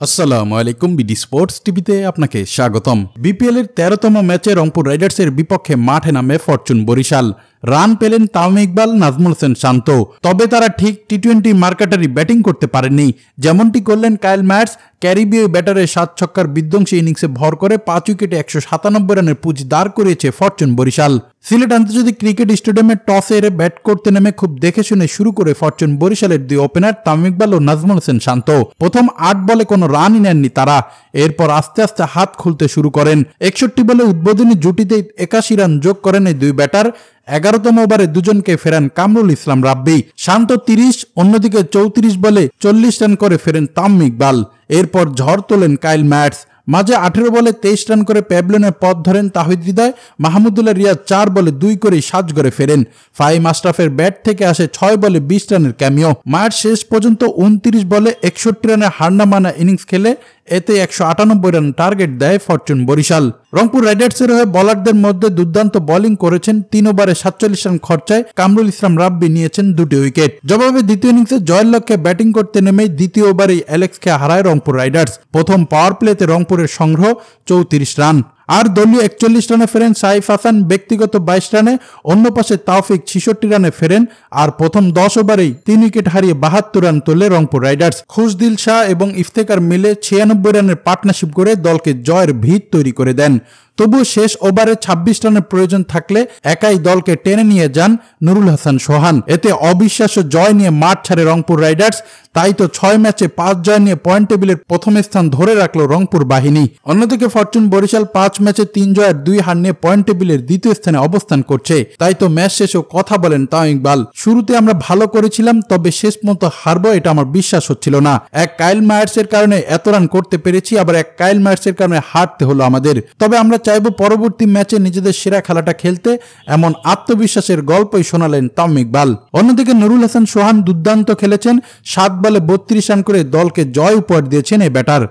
আসসালামু আলাইকুম BD sports টিভিতে আপনাকে স্বাগতম। বিপিএল এর 13তম ম্যাচে রংপুর রাইডার্সের বিপক্ষে মাঠে নামে ফরচুন বরিশাল। রান পেলেন তামিম ইকবাল, নাজমুল হোসেন শান্ত। তবে তারা ঠিক টি-20 মার্কাটারি ব্যাটিং করতে পারেননি, যেমনটি করলেন কাইল ম্যাটস। ক্যারিবীয় ব্যাটারের 7 ছক্কার বিধ্বংসী ইনিংসে ভর করে 5 উইকেটে 197 রানের পুঁজি দাঁড় করিয়েছে ফরচুন বরিশাল। সিলেট আন্তর্জাতিক ক্রিকেট স্টেডিয়ামে টসে হেরে ব্যাট করতে নেমে খুব দেখে শুনে শুরু করে ফরচুন বরিশালের দুই ওপেনার তামিম ইকবাল ও নাজমুল হোসেন শান্ত। প্রথম 8 বলে কোনো রানই নেননি তারা। এরপর আস্তে আস্তে হাত খুলতে শুরু করেন। 61 বলে উদ্বোধনী জুটিতেই 81 রান যোগ করেন এই দুই ব্যাটার। 11তম ওভারে দুজনকে ফেরান কামরুল ইসলাম রাব্বি। শান্ত 30, অন্যদিকে 34 বলে 40 রান করে ফেরেন তামিম ইকবাল। এরপর ঝড় তোলেন কাইল ম্যাটস। মাঝে 18 বলে 23 রান করে প্যাভিলিয়নের পথ ধরেন তাহিদ হৃদয়। মাহমুদুল্লাহ রিয়াদ 4 বলে 2 করেই সাজঘরে ফেরেন। ফাহিম আশরাফের ব্যাট থেকে আসে 6 বলে 20 রানের ক্যামিও। ম্যাচ শেষ পর্যন্ত 29 বলে 61 রানের হারনামানা ইনিংস খেলে এতে 198 রান টার্গেট দেয় ফরচুন বরিশাল। রংপুর রাইডার্সের হয়ে বোলারদের মধ্যে দুর্দান্ত বোলিং করেছেন। 3 ওভারে 47 রান খরচায় কামরুল ইসলাম রাব্বি নিয়েছেন 2টি উইকেট। জবাবে দ্বিতীয় ইনিংসে জয়ের লক্ষ্যে ব্যাটিং করতে নেমেই দ্বিতীয় ওভারেই অ্যালেক্সকে হারায় রংপুর রাইডার্স। প্রথম পাওয়ার প্লেতে রংপুরের সংগ্রহ 34 রান। আর দলীয় 41 রানে ফেরেন সাইফ হাসান, ব্যক্তিগত 22 রানে। অন্য পাশে তাওফিক 66 রানে ফেরেন। আর প্রথম 10 ওভারেই 3 উইকেট হারিয়ে 72 রান তোলে রংপুর রাইডার্স। খুশদিল শাহ এবং ইফতেখার মিলে 96 রানের পার্টনারশিপ করে দলকে জয়ের ভিত তৈরি করে দেন। তবুও শেষ ওভারে 26 রানের প্রয়োজন থাকলে একাই দলকে টেনে নিয়ে যান নুরুল হাসান সোহান। এতে অবিশ্বাস্য জয় নিয়ে মাঠ ছাড়ে রংপুর রাইডার্স। তাই তো 6 ম্যাচে 5 জয় নিয়ে পয়েন্ট টেবিলের প্রথম স্থান ধরে রাখলো রংপুর বাহিনী। অন্যদিকে ফরচুন বরিশাল 5 ম্যাচে 3 জয় আর 2 হার নিয়ে পয়েন্ট টেবিলের দ্বিতীয় স্থানে অবস্থান করছে। তাই তো ম্যাচ শেষেও কথা বলেন তামিম ইকবাল, শুরুতে আমরা ভালো করেছিলাম, তবে শেষ পর্যন্ত হারবো এটা আমার বিশ্বাস হচ্ছিল না। এক কাইল ম্যাটসের কারণে এত রান করতে পেরেছি, আবার এক কাইল ম্যাটসের কারণে হারতে হলো আমাদের। তবে আমরা চাইবো পরবর্তী ম্যাচে নিজেদের সেরা খেলাটা খেলতে। এমন আত্মবিশ্বাসের গল্পই শোনালেন তামিম ইকবাল। অন্যদিকে নুরুল হাসান সোহান দুর্দান্ত খেলেছেন। 7 বলে 32 রান করে দলকে জয় উপহার দিয়েছেন এই ব্যাটার।